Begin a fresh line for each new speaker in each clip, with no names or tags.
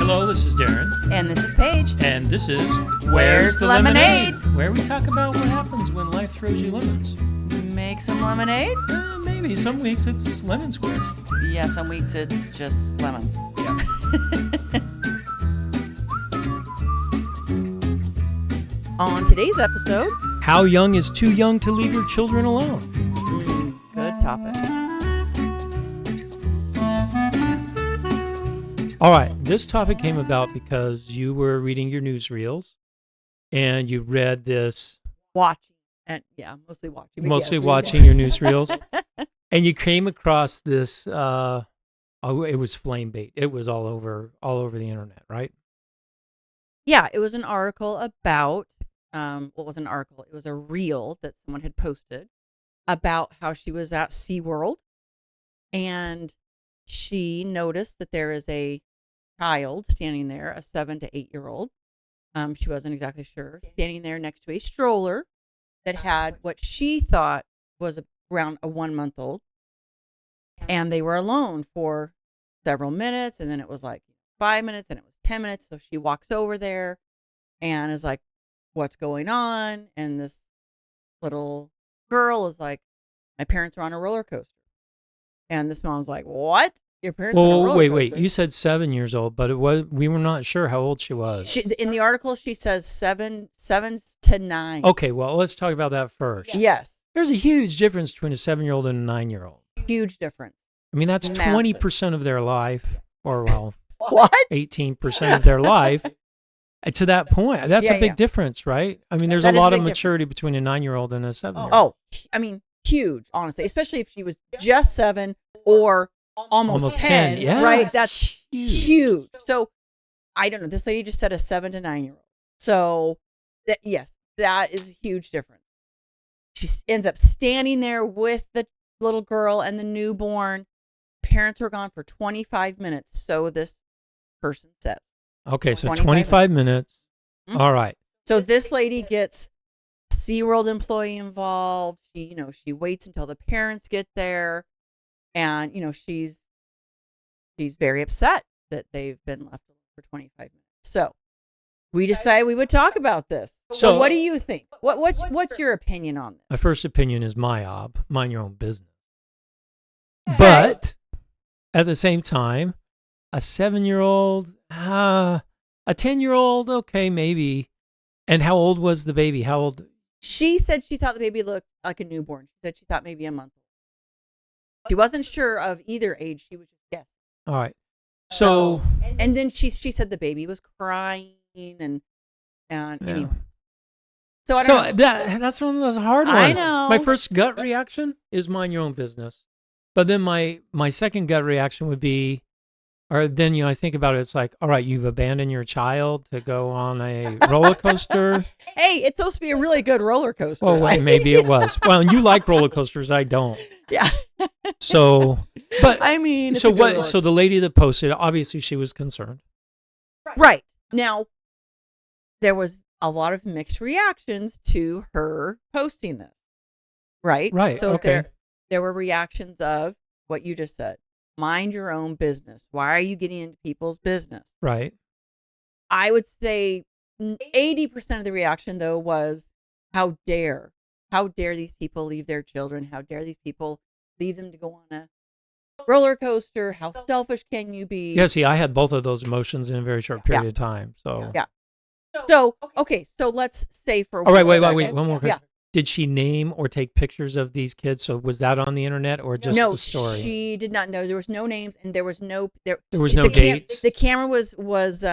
Hello, this is Darren.
And this is Paige.
And this is
Where's the Lemonade?
Where we talk about what happens when life throws you lemons.
Make some lemonade?
Maybe. Some weeks it's lemon squares.
Yeah, some weeks it's just lemons.
Yeah.
On today's episode,
How young is too young to leave your children alone?
Good topic.
All right, this topic came about because you were reading your newsreels and you read this.
Watching. And mostly watching.
Mostly watching your newsreels. And you came across this, it was flame bait. It was all over the internet, right?
Yeah, it was an article about, it was an article? It was a reel that someone had posted about how she was at SeaWorld and she noticed that there is a child standing there, a 7 to 8 year old. She wasn't exactly sure, standing there next to a stroller that had what she thought was around a 1 month old. And they were alone for several minutes. And then it was like 5 minutes and it was 10 minutes. So she walks over there and is like, what's going on? And this little girl is like, my parents are on a roller coaster. And this mom's like, what? Your parents on a roller coaster?
Wait. You said 7 years old, but we were not sure how old she was.
In the article, she says 7 to 9.
Okay, well, let's talk about that first.
Yes.
There's a huge difference between a 7-year-old and a 9-year-old.
Huge difference.
I mean, that's
Massive.
20% of their life, or
what?
18% of their life. And to that point, that's a big difference, right? I mean, there's a lot of maturity between a 9-year-old and a 7-year-old.
Oh, I mean, huge, honestly, especially if she was just 7 or almost 10,
yeah,
right? That's huge. So I don't know. This lady just said a 7 to 9 year old. So that is a huge difference. She ends up standing there with the little girl and the newborn. Parents were gone for 25 minutes. So this person says.
Okay, so 25 minutes.
Mm-hmm.
All right.
So this lady gets a SeaWorld employee involved. She waits until the parents get there. And, she's very upset that they've been left alone for 25 minutes. So we decided we would talk about this. So what do you think? What's your opinion on this?
My first opinion is mind your own business. But at the same time, a 7-year-old, a 10-year-old, okay, maybe. And how old was the baby? How old?
She said she thought the baby looked like a newborn. She said she thought maybe a month old. She wasn't sure of either age. She was just guessing.
All right. So
and then she said the baby was crying and anyway. So I don't know.
That's one of those hard ones.
I know.
My first gut reaction is mind your own business. But then my second gut reaction would be, or then, I think about it, it's like, all right, you've abandoned your child to go on a roller coaster.
Hey, it's supposed to be a really good roller coaster.
Well, maybe it was. Well, and you like roller coasters. I don't.
Yeah.
So, but
I mean,
so what? So the lady that posted, obviously she was concerned.
Right. Now, there was a lot of mixed reactions to her posting this. Right.
Right.
So
okay.
there were reactions of what you just said. Mind your own business. Why are you getting into people's business?
Right.
I would say 80% of the reaction, though, was how dare these people leave their children? How dare these people leave them to go on a roller coaster? How selfish can you be?
Yeah, see, I had both of those emotions in a very short period of time. So
yeah. So okay, so let's say for
all right, wait, one more.
Yeah.
Did she name or take pictures of these kids? So was that on the internet or just the story?
No, she did not know. There was no names and there was no
dates.
The camera was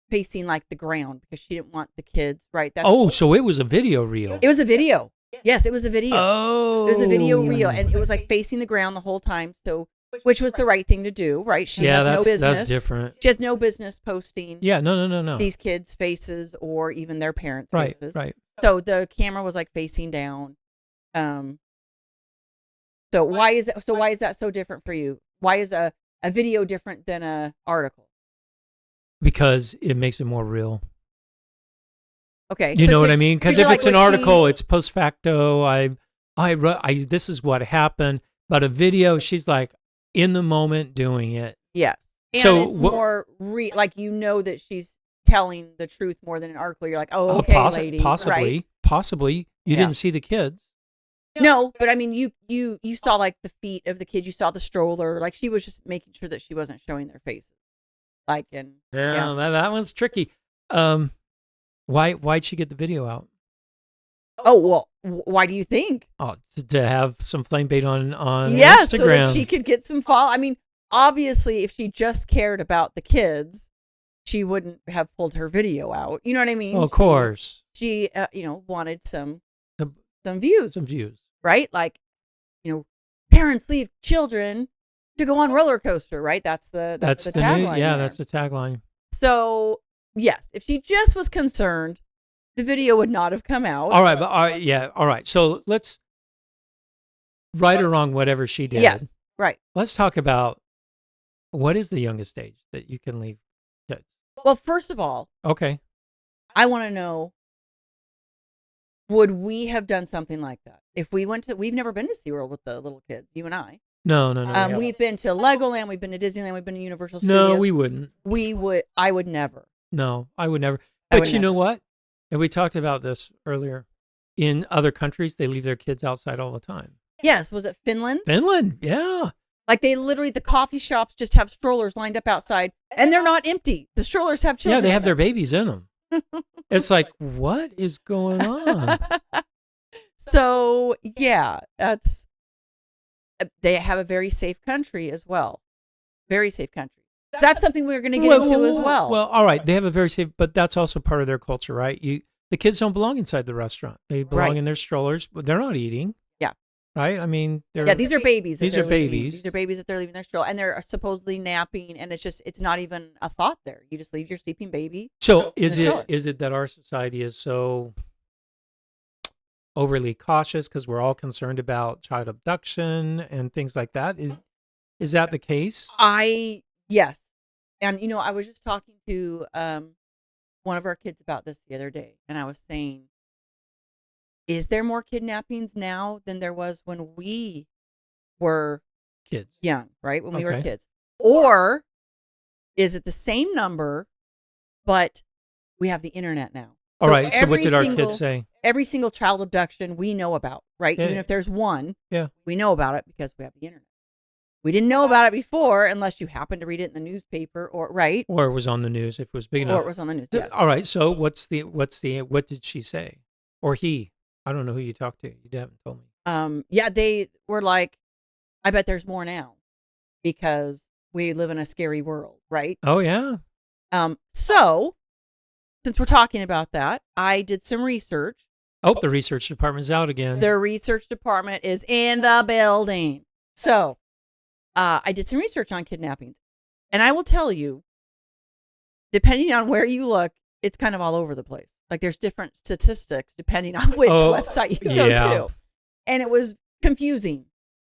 facing like the ground because she didn't want the kids, right?
So it was a video reel.
It was a video. Yes, it was a video.
Oh.
It was a video reel and it was like facing the ground the whole time. So which was the right thing to do, right? She has no business.
That's different.
She has no business posting
no.
these kids' faces or even their parents' faces.
Right.
So the camera was like facing down. So why is that? So why is that so different for you? Why is a video different than a article?
Because it makes it more real.
Okay.
You know what I mean? Because if it's an article, it's post facto. This is what happened. But a video, she's like in the moment doing it.
Yes. And
So
it's
what-
more like that she's telling the truth more than an article. You're like, oh, okay, lady, right?
Possibly. You didn't see the kids.
No, but I mean, you saw like the feet of the kids. You saw the stroller. Like she was just making sure that she wasn't showing their faces. Like, and
That one's tricky. Why'd she get the video out?
Oh, well, why do you think?
Oh, to have some flame bait on
Yes,
Instagram.
so that she could get some follow. I mean, obviously, if she just cared about the kids, she wouldn't have pulled her video out. You know what I mean?
Well, of course.
She wanted some views.
Some views.
Right? Like, parents leave children to go on roller coaster, right? That's the tagline.
That's the tagline.
So, yes, if she just was concerned, the video would not have come out.
All right, all right. So let's, right or wrong, whatever she did.
Yes, right.
Let's talk about what is the youngest age that you can leave kids?
Well, first of all,
okay,
I want to know, would we have done something like that if we went to? We've never been to SeaWorld with the little kids. You and I.
No.
We've been to Legoland. We've been to Disneyland. We've been to Universal Studios.
No, we wouldn't.
I would never.
No, I would never. But you know what? And we talked about this earlier. In other countries, they leave their kids outside all the time.
Yes. Was it Finland?
Finland, yeah.
Like they literally, the coffee shops just have strollers lined up outside, and they're not empty. The strollers have children.
Yeah, they have their babies in them. It's like, what is going on?
So, yeah, they have a very safe country as well. Very safe country. That's something we're going to get into as well.
Well, all right. They have a very safe, but that's also part of their culture, right? The kids don't belong inside the restaurant. They belong in their strollers, but they're not eating.
Yeah.
Right? I mean,
these are babies.
These are babies.
These are babies that they're leaving their stroller, and they're supposedly napping, and it's not even a thought there. You just leave your sleeping baby.
So is it that our society is so overly cautious because we're all concerned about child abduction and things like that? Is that the case?
Yes. And, I was just talking to one of our kids about this the other day, and I was saying, is there more kidnappings now than there was when we were
kids
young, right? When we were kids. Or is it the same number, but we have the internet now?
All right. So what did our kids say?
Every single child abduction we know about, right?
Yeah.
Even if there's one,
yeah,
we know about it because we have the internet. We didn't know about it before unless you happened to read it in the newspaper or right.
Or it was on the news if it was big enough.
Or it was on the news. Yes.
All right. So what did she say? Or he? I don't know who you talked to. You haven't told me.
Yeah, they were like, I bet there's more now because we live in a scary world, right?
Oh yeah.
So since we're talking about that, I did some research.
Oh, the research department's out again.
The research department is in the building. So I did some research on kidnappings. And I will tell you, depending on where you look, it's kind of all over the place. Like there's different statistics depending on which website you go to. And it was confusing.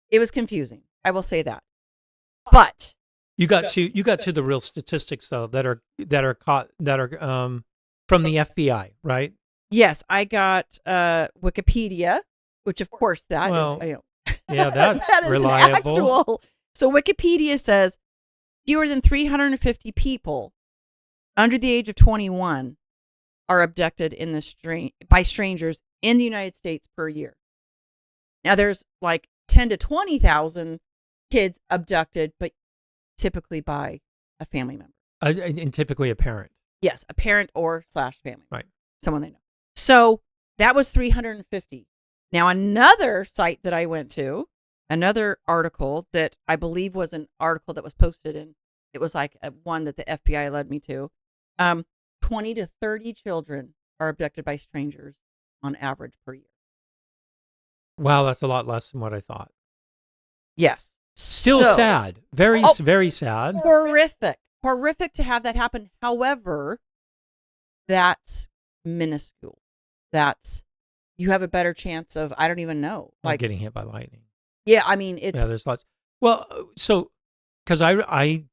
It was confusing. I will say that. But
you got to the real statistics though that are from the FBI, right?
Yes, I got Wikipedia, which of course that is
yeah, that's
that
reliable.
So Wikipedia says fewer than 350 people under the age of 21 are abducted by strangers in the United States per year. Now there's like 10 to 20,000 kids abducted, but typically by a family member.
And typically a parent.
Yes, a parent or / family.
Right.
Someone they know. So that was 350. Now another site that I went to, another article that I believe was an article that was posted in, it was like one that the FBI led me to. 20 to 30 children are abducted by strangers on average per year.
Wow, that's a lot less than what I thought.
Yes.
Still sad. Very sad. Horrific to have that happen. However, that's minuscule. You have a better chance of, I don't even know. Like getting hit by lightning.
Yeah, I mean, it's...
Yeah, there's lots. Well, so, because I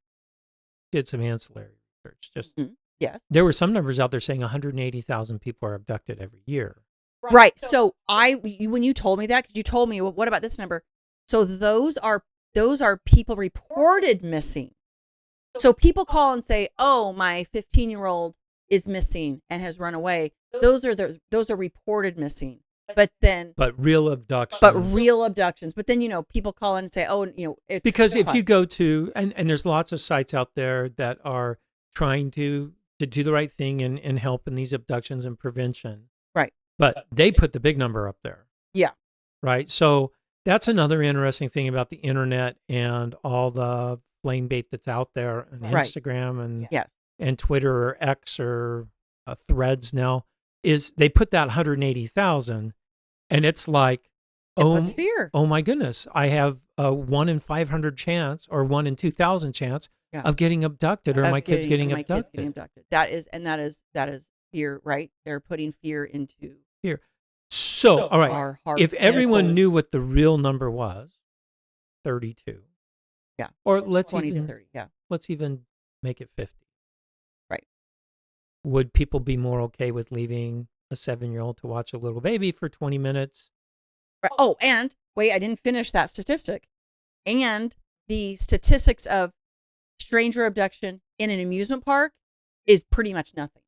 did some ancillary research. Just
yes.
There were some numbers out there saying 180,000 people are abducted every year.
Right. So when you told me that, because you told me, well, what about this number? So those are people reported missing. So people call and say, "Oh, my 15-year-old is missing and has run away." Those are reported missing. But
real abductions.
But then, people call in and say, "Oh, it's
because if you go to and there's lots of sites out there that are trying to do the right thing and help in these abductions and prevention.
Right.
But they put the big number up there.
Yeah.
Right. So that's another interesting thing about the internet and all the flame bait that's out there on Instagram and Twitter or X or Threads now is they put that 180,000 and it's like,
puts fear.
Oh my goodness, I have a 1 in 500 chance or 1 in 2,000 chance of getting abducted or my kids getting abducted.
That is fear, right? They're putting fear into
fear. So, all right, if everyone knew what the real number was, 32.
Yeah.
Or let's
20
even,
to 30, yeah.
Let's even make it 50.
Right.
Would people be more okay with leaving a 7-year-old to watch a little baby for 20 minutes?
Right. Oh, and wait, I didn't finish that statistic. And the statistics of stranger abduction in an amusement park is pretty much nothing.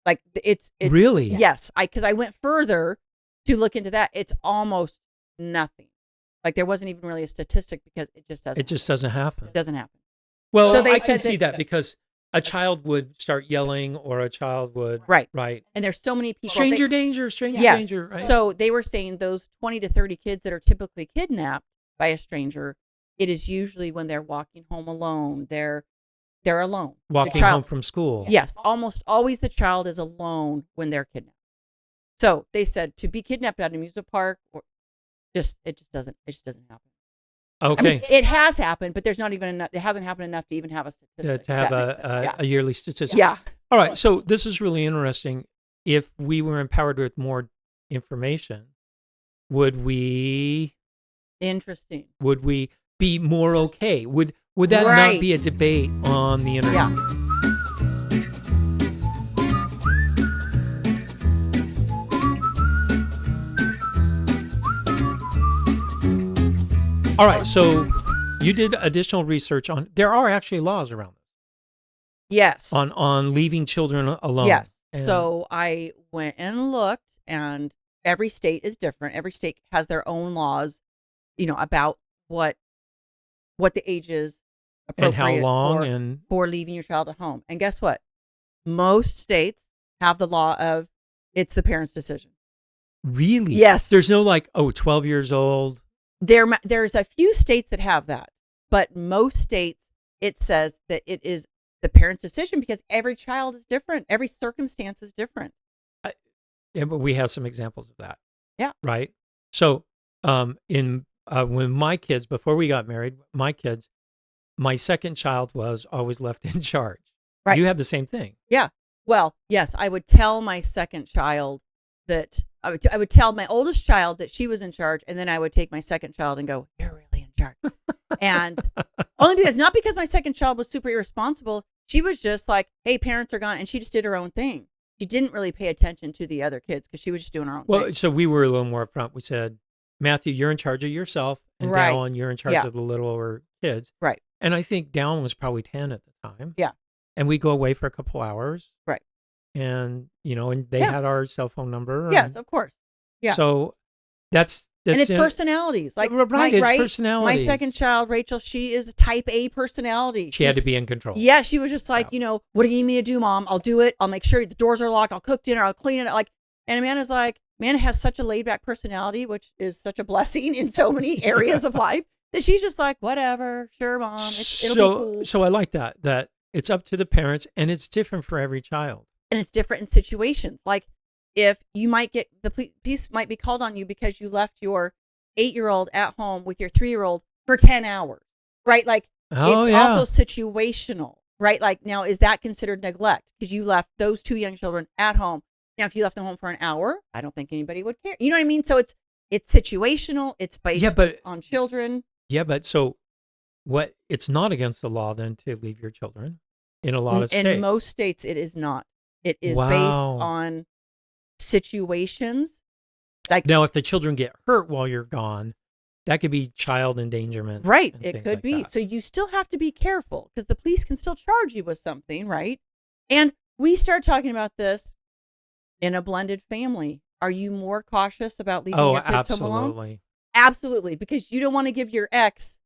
Like it's
really?
Yes. Because I went further to look into that. It's almost nothing. Like there wasn't even really a statistic because it just doesn't.
It just doesn't happen.
It doesn't happen.
Well, so I can see that because a child would start yelling or a child would
right.
And
there's so many people.
Stranger danger. Right?
So they were saying those 20 to 30 kids that are typically kidnapped by a stranger, it is usually when they're walking home alone. They're alone.
Walking home from school.
Yes, almost always the child is alone when they're kidnapped. So they said to be kidnapped at an amusement park, it just doesn't happen.
Okay.
I mean, it has happened, but there's not even enough. It hasn't happened enough to even have a statistic.
To have a yearly statistic.
Yeah.
All right. So this is really interesting. If we were empowered with more information, would we?
Interesting.
Would we be more okay? Would that not be a debate on the internet?
Yeah.
All right, so you did additional research on. There are actually laws around this.
Yes.
On leaving children alone.
Yes. So I went and looked, and every state is different. Every state has their own laws, about what the age is appropriate
and how long
for leaving your child at home. And guess what? Most states have the law of it's the parent's decision.
Really?
Yes.
There's no 12 years old.
There's a few states that have that, but most states it says that it is the parent's decision because every child is different. Every circumstance is different.
Yeah, but we have some examples of that.
Yeah.
Right. So, when my kids, before we got married, my second child was always left in charge. Right. You had the same thing.
Yeah. Well, yes, I would tell my second child that I would tell my oldest child that she was in charge, and then I would take my second child and go, "You're really in charge." And only not because my second child was super irresponsible. She was just like, "Hey, parents are gone," and she just did her own thing. She didn't really pay attention to the other kids because she was just doing her own thing.
Well, so we were a little more upfront. We said, Matthew, you're in charge of yourself, and Dallin, you're in charge of the littler kids.
Right.
And I think Dallin was probably 10 at the time.
Yeah.
And we go away for a couple hours.
Right.
And, and they had our cell phone number.
Yes, of course. Yeah.
So that's
and it's personalities. Like,
it's personalities.
My second child, Rachel, she is a type A personality.
She had to be in control.
Yeah. She was just like, what do you need me to do, Mom? I'll do it. I'll make sure the doors are locked. I'll cook dinner. I'll clean it. And Amanda's like, Amanda has such a laid back personality, which is such a blessing in so many areas of life that she's just like, whatever. Sure, Mom. It'll be cool.
So I like that it's up to the parents and it's different for every child.
And it's different in situations. Like if you might get the police might be called on you because you left your 8-year-old at home with your 3-year-old for 10 hours, right? Like it's also situational, right? Like now, is that considered neglect? Because you left those 2 young children at home. Now, if you left them home for an hour, I don't think anybody would care. You know what I mean? So it's situational. It's based on children.
Yeah, but so what? It's not against the law then to leave your children in a lot of states.
In most states, it is not. It is based on situations. Like
now, if the children get hurt while you're gone, that could be child endangerment.
Right.
and
It
things
could
like
be.
that.
So you still have to be careful because the police can still charge you with something, right? And we start talking about this in a blended family. Are you more cautious about leaving
Oh,
your kids home alone?
absolutely.
Absolutely. Because you don't want to give your ex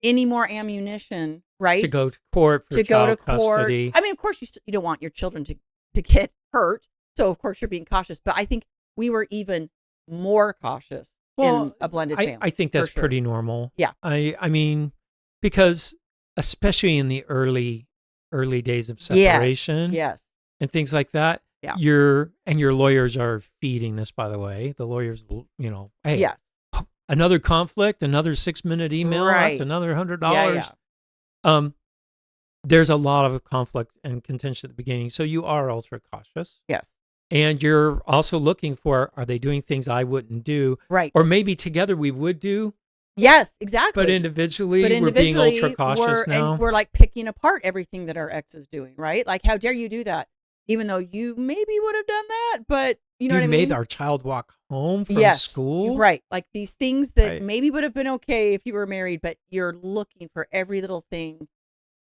any more ammunition, right?
To go to court for
to go to
child
court.
custody.
I mean, of course, you don't want your children to get hurt. So, of course, you're being cautious. But I think we were even more cautious in a blended family.
I think that's pretty normal.
Yeah.
I mean, because especially in the early days of separation
Yes.
and things like that,
Yeah.
your lawyers are feeding this, by the way. The lawyers, hey,
Yes.
another conflict, another 6-minute email,
Right.
that's another $100.
Yeah.
There's a lot of conflict and contention at the beginning. So you are ultra cautious.
Yes.
And you're also looking for, are they doing things I wouldn't do?
Right.
Or maybe together we would do.
Yes, exactly.
But individually we're being ultra cautious now.
And we're like picking apart everything that our ex is doing, right? Like, how dare you do that? Even though you maybe would have done that, but you know what I mean?
You made our child walk home from school.
Right. Like these things that
Right.
maybe would have been okay if you were married, but you're looking for every little thing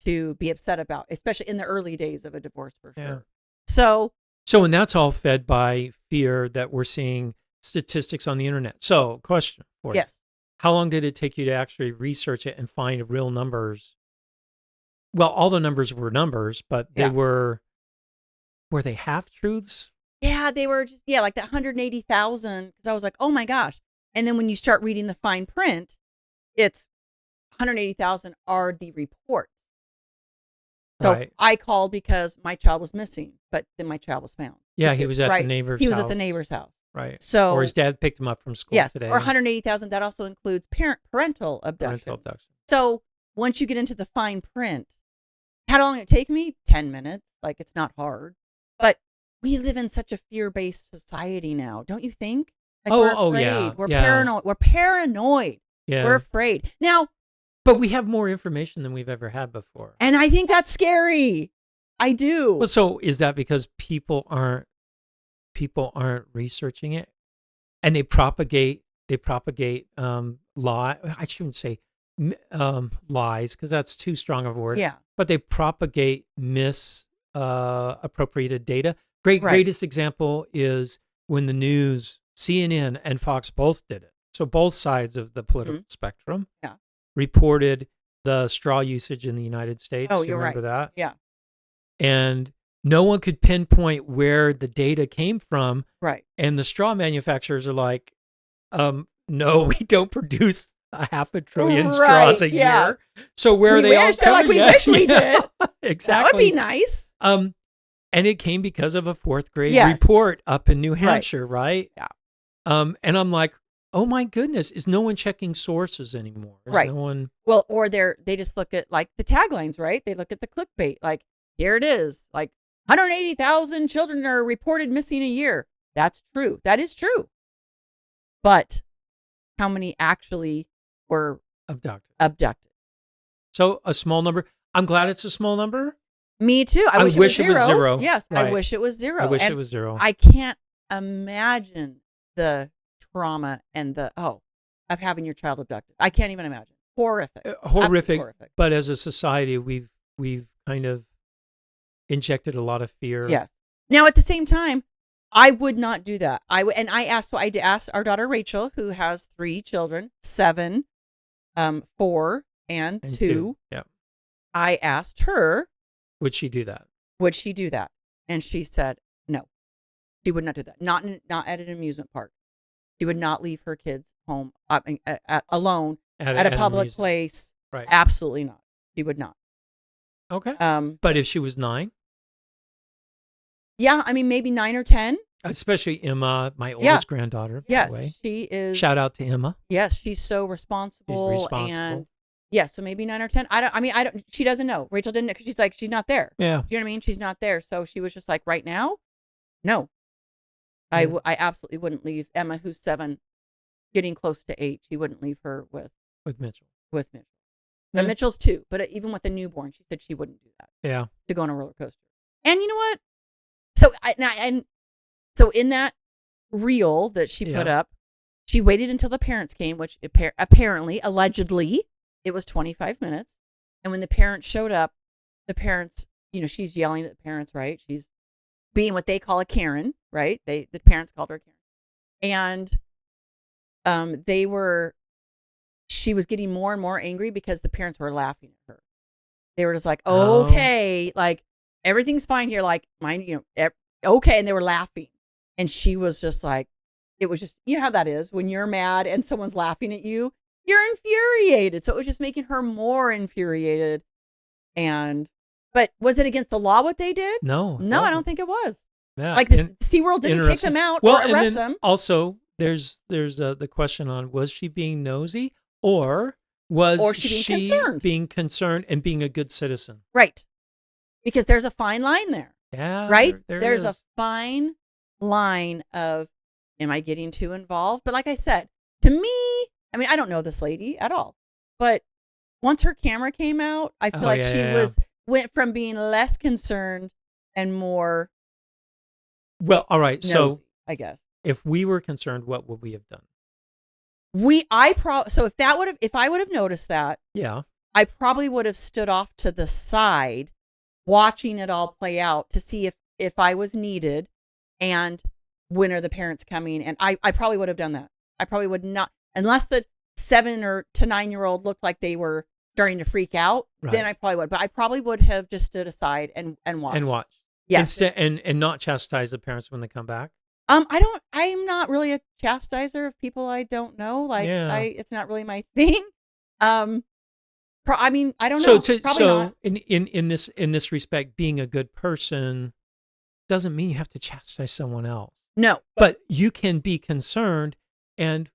to be upset about, especially in the early days of a divorce, for sure.
Yeah.
So,
and that's all fed by fear that we're seeing statistics on the internet. So, question for you.
yes.
How long did it take you to actually research it and find real numbers? Well, all the numbers were numbers, but they were they half truths?
Yeah, they were just, like that 180,000. Because I was like, oh my gosh. And then when you start reading the fine print, it's 180,000 are the reports. So
Right.
I called because my child was missing, but then my child was found.
Yeah, he was at the neighbor's house.
He was at the neighbor's house.
Right.
So,
or his dad picked him up from school today.
Or 180,000. That also includes parental abduction.
Parental abduction.
So once you get into the fine print, how long did it take me? 10 minutes. Like, it's not hard. But we live in such a fear-based society now, don't you think? Like, we're afraid.
Yeah.
We're
yeah.
paranoid. We're paranoid.
Yeah.
We're afraid. Now,
but we have more information than we've ever had before.
And I think that's scary. I do.
Well, so is that because people aren't researching it, and they propagate lie? I shouldn't say lies, because that's too strong of a word.
Yeah.
But they propagate misappropriated data.
Right.
Greatest example is when the news, CNN and Fox both did it. So both sides of the political spectrum reported the straw usage in the United States.
Oh,
you
you're
remember
right.
that?
Yeah.
And no one could pinpoint where the data came from.
Right.
And the straw manufacturers are like, no, we don't produce a 500 billion straws a year. So where are they all
They're like,
coming?
we wish we did.
Exactly.
That would be nice.
And it came because of a 4th grade
Yes.
report up in New Hampshire, right?
Yeah.
And I'm like, oh my goodness, is no one checking sources anymore? Is
Right.
No one.
Well, or they just look at like the taglines, right? They look at the clickbait. Like, here it is. Like 180,000 children are reported missing a year. That's true. That is true. But how many actually were abducted?
So a small number. I'm glad it's a small number.
Me too. I wish it was zero. Yes,
Right.
I wish it was zero.
I wish it was zero.
I can't imagine the trauma and of having your child abducted. I can't even imagine. Horrific.
Horrific.
Horrific.
But as a society, we've kind of injected a lot of fear.
Yes. Now, at the same time, I would not do that. I asked our daughter Rachel, who has 3 children, 7, 4, and 2.
Yeah.
I asked her,
would she do that?
And she said no. She would not do that. Not at an amusement park. She would not leave her kids home alone at a public place.
Right.
Absolutely not. She would not.
Okay. But if she was 9?
Yeah, I mean, maybe 9 or 10.
Especially Emma, my oldest granddaughter. By
Yes,
the way.
she is.
Shout out to Emma.
Yes, she's so responsible.
She's responsible.
And yes, so maybe 9 or 10. I don't. She doesn't know. Rachel didn't know because she's like, she's not there.
Yeah.
Do you know what I mean? She's not there. So she was just like, right now, no.
Yeah.
I absolutely wouldn't leave Emma, who's 7, getting close to 8. She wouldn't leave her with
Mitchell.
But
Yeah.
Mitchell's 2. But even with a newborn, she said she wouldn't do that.
Yeah.
To go on a roller coaster. And you know what? So so in that reel that she put up, She waited until the parents came, which apparently, allegedly, it was 25 minutes. And when the parents showed up, the parents, she's yelling at the parents, right? She's being what they call a Karen, right? The parents called her a Karen. And she was getting more and more angry because the parents were laughing at her. They were just like, okay, like everything's fine here. Like mine, okay. And they were laughing. And she was just like, it was just, how that is when you're mad and someone's laughing at you, you're infuriated. So it was just making her more infuriated. But was it against the law what they did?
No,
I don't think it was.
Yeah.
Like SeaWorld didn't kick them out or arrest them.
Also, there's the question on, was she being nosy or was she being concerned and being a good citizen?
Right. Because there's a fine line there.
Yeah.
Right?
There's
a fine line of, am I getting too involved? But like I said, to me, I mean, I don't know this lady at all. But once her camera came out, I feel went from being less concerned and more.
Well, all right.
Nosy,
so
I guess
if we were concerned, what would we have done?
So if I would have noticed that,
yeah,
I probably would have stood off to the side, watching it all play out to see if I was needed, and when are the parents coming? And I probably would have done that. I probably would not, unless the 7 to 9-year-old looked like they were starting to freak out. Right. Then I probably would. But I probably would have just stood aside and watched. And watched. Yes.
And not chastise the parents when they come back.
I'm not really a chastiser of people I don't know. Like it's not really my thing. I mean, I don't know. Probably not.
in this respect, being a good person doesn't mean you have to chastise someone else.
No.
But you can be concerned and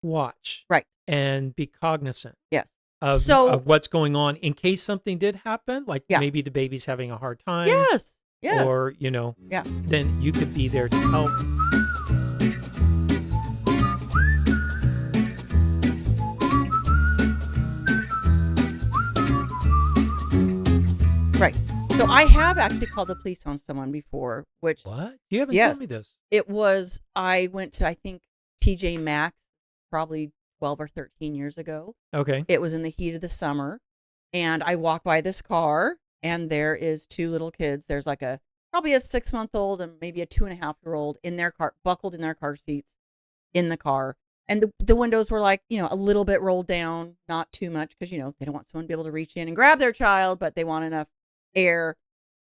watch.
Right.
And be cognizant.
Yes.
Of what's going on in case something did happen, like maybe the baby's having a hard time.
Yes.
Or, then you could be there to help.
Right. So I have actually called the police on someone before, which.
What? You haven't told me this.
I went to, I think, TJ Maxx probably 12 or 13 years ago.
Okay.
It was in the heat of the summer. And I walk by this car. And there is 2 little kids. There's like probably a 6-month-old and maybe a 2.5-year-old in their car, buckled in their car seats in the car. And the windows were like, a little bit rolled down, not too much because, they don't want someone to be able to reach in and grab their child, but they want enough air.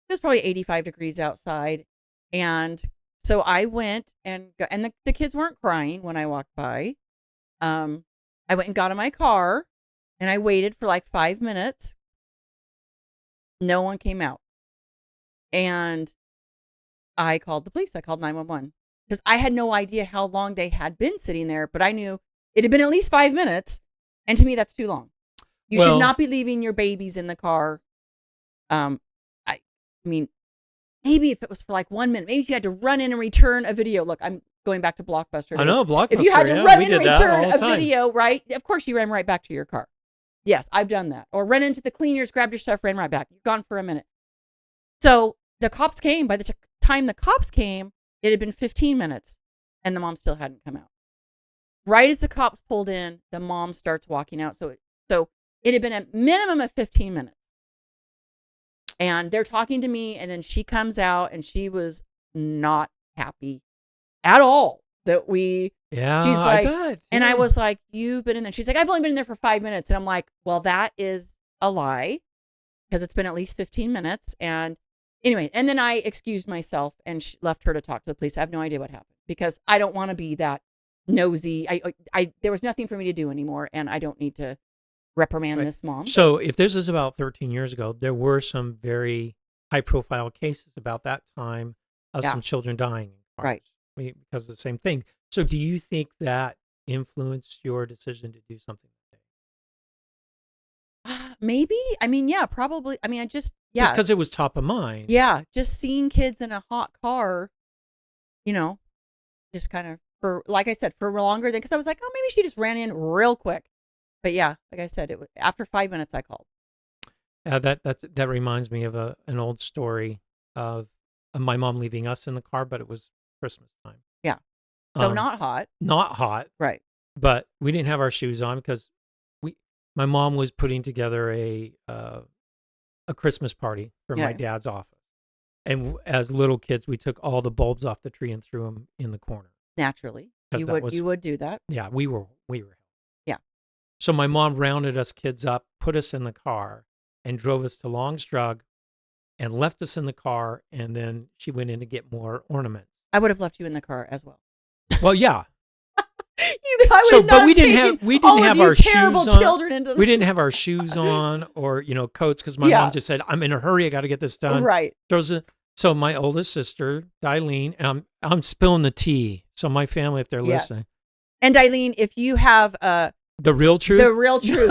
It was probably 85 degrees outside. And so I went and the kids weren't crying when I walked by. I went and got in my car and I waited for like 5 minutes. No one came out. And I called the police. I called 911 because I had no idea how long they had been sitting there, but I knew it had been at least 5 minutes. And to me, that's too long. You should not be leaving your babies in the car. I mean, maybe if it was for like 1 minute, maybe if you had to run in and return a video. Look, I'm going back to Blockbuster.
I know, Blockbuster.
If you had to run in and return a video, right? Of course, you ran right back to your car. Yes, I've done that. Or run into the cleaners, grabbed your stuff, ran right back. You're gone for a minute. So the cops came. By the time the cops came, it had been 15 minutes and the mom still hadn't come out. Right as the cops pulled in, the mom starts walking out. So it had been a minimum of 15 minutes. And they're talking to me, and then she comes out, and she was not happy at all that we.
Yeah,
she's like,
I bet.
And I was like, "You've been in there." She's like, "I've only been in there for 5 minutes," and I'm like, "Well, that is a lie, because it's been at least 15 minutes." And anyway, and then I excused myself and left her to talk to the police. I have no idea what happened because I don't want to be that nosy. There was nothing for me to do anymore, and I don't need to reprimand this mom.
So if this is about 13 years ago, there were some very high-profile cases about that time of some children dying in cars,
right?
Because of the same thing. So do you think that influenced your decision to do something like
that? Maybe. I mean, yeah, probably. I mean, just
because it was top of mind.
Yeah, just seeing kids in a hot car, just kind of like I said, for longer than because I was like, oh, maybe she just ran in real quick. But yeah, like I said, it was after 5 minutes I called.
That reminds me of an old story of my mom leaving us in the car, but it was Christmas time.
Yeah. So not hot.
Not hot.
Right.
But we didn't have our shoes on because my mom was putting together a Christmas party for my dad's office. And as little kids, we took all the bulbs off the tree and threw them in the corner.
Naturally. You would do that.
Yeah, we were.
Yeah.
So my mom rounded us kids up, put us in the car, and drove us to Longstrug and left us in the car. And then she went in to get more ornaments.
I would have left you in the car as well.
Well, yeah.
But
we didn't have our shoes on.
Children into
We didn't have our shoes on or coats because my mom just said, "I'm in a hurry. I got to get this done."
Right.
So my oldest sister, Darlene, and I'm spilling the tea. So my family, if they're listening,
and Darlene, if you have
the real truth,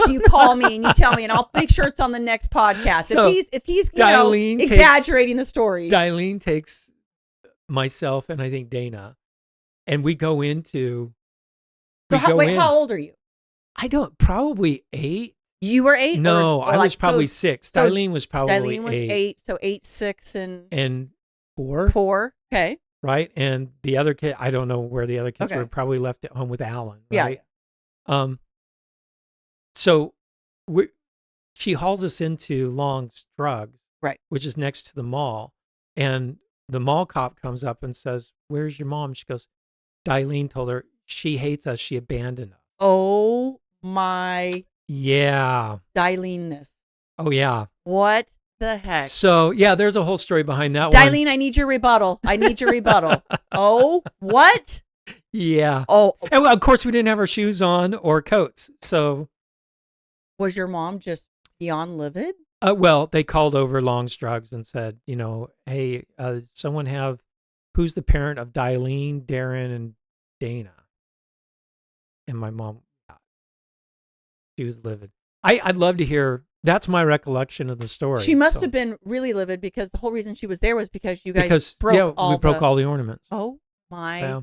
you call me and you tell me, and I'll make sure it's on the next podcast.
So
if he's exaggerating the story,
Darlene takes myself and I think Dana, and we go into.
How old are you?
I don't, probably 8.
You were 8?
No, I was probably 6. Darlene was probably
8. So 8, 6,
and 4.
4. Okay.
Right. And the other kid, I don't know where the other kids were, probably left at home with Alan. Right?
Yeah.
So she hauls us into Long's Drugs,
right,
which is next to the mall. And the mall cop comes up and says, "Where's your mom?" She goes, Darlene told her, she hates us. She abandoned us.
Oh my.
Yeah.
Darlene-ness.
Oh yeah.
What the heck?
So yeah, there's a whole story behind that
Darlene, I need your rebuttal. Oh, what?
Yeah.
Oh.
And well, of course we didn't have our shoes on or coats. So.
Was your mom just beyond livid?
Well, they called over Long's Drugs and said, hey, someone who's the parent of Darlene, Darren, and Dana? And my mom, she was livid. I'd love to hear. That's my recollection of the story.
She must have been really livid because the whole reason she was there was because you guys broke all
the ornaments.
Oh my!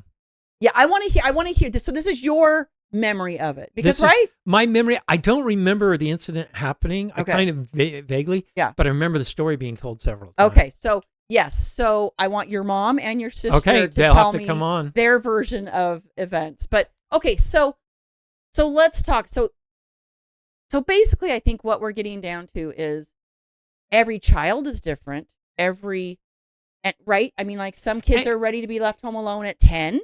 Yeah, I want to hear this. So this is your memory of it, because
my memory. I don't remember the incident happening. Okay. I kind of vaguely.
Yeah.
But I remember the story being told several times.
Okay, so yes, so I want your mom and your sister to
they'll
tell
have to
me
come on.
Their version of events. But okay, so let's talk. So basically, I think what we're getting down to is every child is different. Right? I mean, like some kids are ready to be left home alone at 10,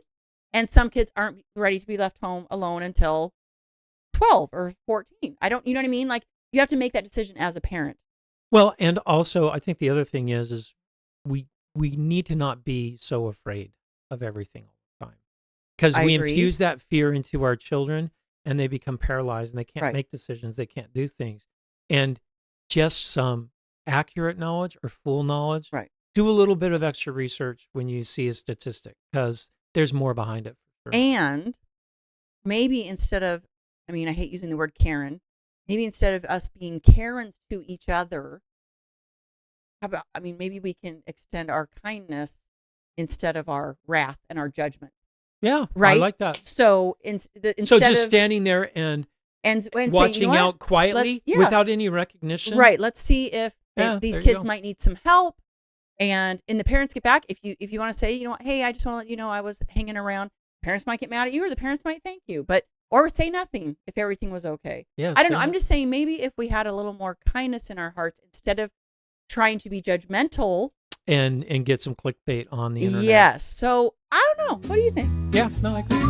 and some kids aren't ready to be left home alone until 12 or 14. You know what I mean? Like you have to make that decision as a parent.
Well, and also I think the other thing is we need to not be so afraid of everything all the time, because we infuse that fear into our children and they become paralyzed and they can't make decisions. They can't do things. And just some accurate knowledge or full knowledge.
Right.
Do a little bit of extra research when you see a statistic, because there's more behind it. For sure.
And maybe instead of, I hate using the word Karen, maybe instead of us being Karens to each other, maybe we can extend our kindness instead of our wrath and our judgment.
Yeah,
right.
I like that.
So instead of
standing there and watching
say,
out quietly without any recognition.
Right. Let's see if these kids might need some help. And the parents get back. If you want to say, hey, I just want to let you know I was hanging around. Parents might get mad at you, or the parents might thank you, or say nothing if everything was okay.
Yeah,
I don't know. I'm just saying maybe if we had a little more kindness in our hearts instead of trying to be judgmental.
And get some clickbait on the internet.
Yes. So I don't know. What do you think?
Yeah. No, I agree.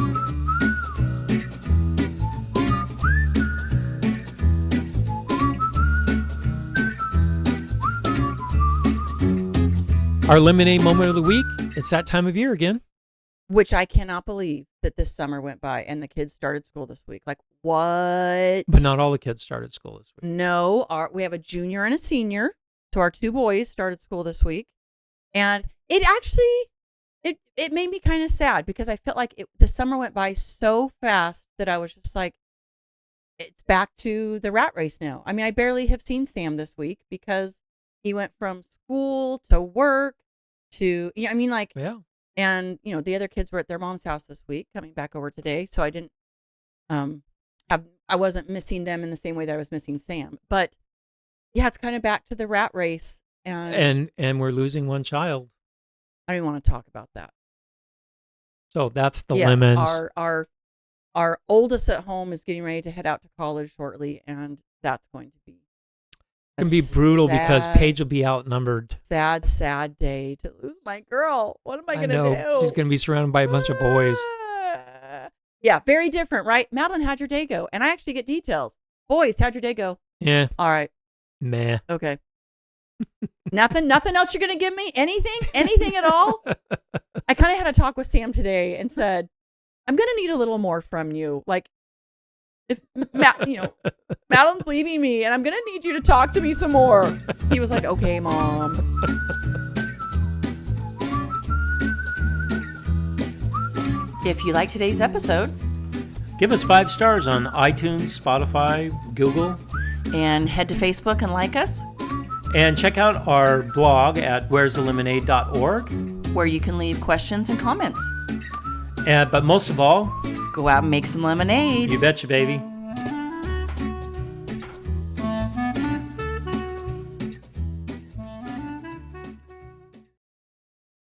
Our lemonade moment of the week. It's that time of year again.
Which I cannot believe that this summer went by and the kids started school this week. Like, what?
But not all the kids started school this week.
No. We have a junior and a senior. So our 2 boys started school this week. And it actually, it made me kind of sad because I felt like the summer went by so fast that I was just like, it's back to the rat race now. I barely have seen Sam this week because he went from school to work to, yeah. And, the other kids were at their mom's house this week, coming back over today. So I didn't, I wasn't missing them in the same way that I was missing Sam. But yeah, it's kind of back to the rat race. And
we're losing one child.
I don't even want to talk about that.
So that's the
Yes,
lemons.
our oldest at home is getting ready to head out to college shortly, and that's going to be
It can be brutal because Paige will be outnumbered.
sad day to lose my girl. What am I going to do?
She's going to be surrounded by a bunch of boys.
Yeah, very different, right? Madeline, how'd your day go? And I actually get details. Boys, how'd your day go?
Yeah.
All right.
Meh.
Okay. Nothing else you're going to give me? Anything at all? I kind of had a talk with Sam today and said, I'm going to need a little more from you. Like, if Madeline's leaving me and I'm going to need you to talk to me some more. He was like, okay, Mom. If you like today's episode,
give us 5 stars on iTunes, Spotify, Google.
And head to Facebook and like us.
And check out our blog at where'sthelemonade.org.
Where you can leave questions and comments.
But most of all,
go out and make some lemonade.
You betcha, baby.